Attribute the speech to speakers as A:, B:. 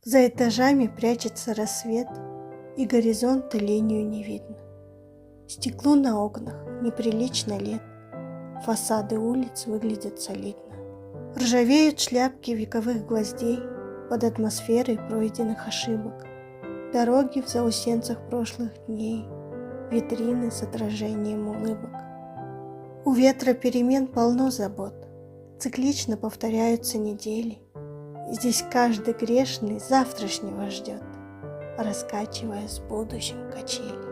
A: За этажами прячется рассвет, и горизонта линию не видно. Стеклу на окнах неприлично лет, фасады улиц выглядят солидно. Ржавеют шляпки вековых гвоздей под атмосферой пройденных ошибок. Дороги в заусенцах прошлых дней, витрины с отражением улыбок. У ветра перемен полно забот, циклично повторяются недели. Здесь каждый грешный завтрашнего ждет, раскачивая с будущим качели.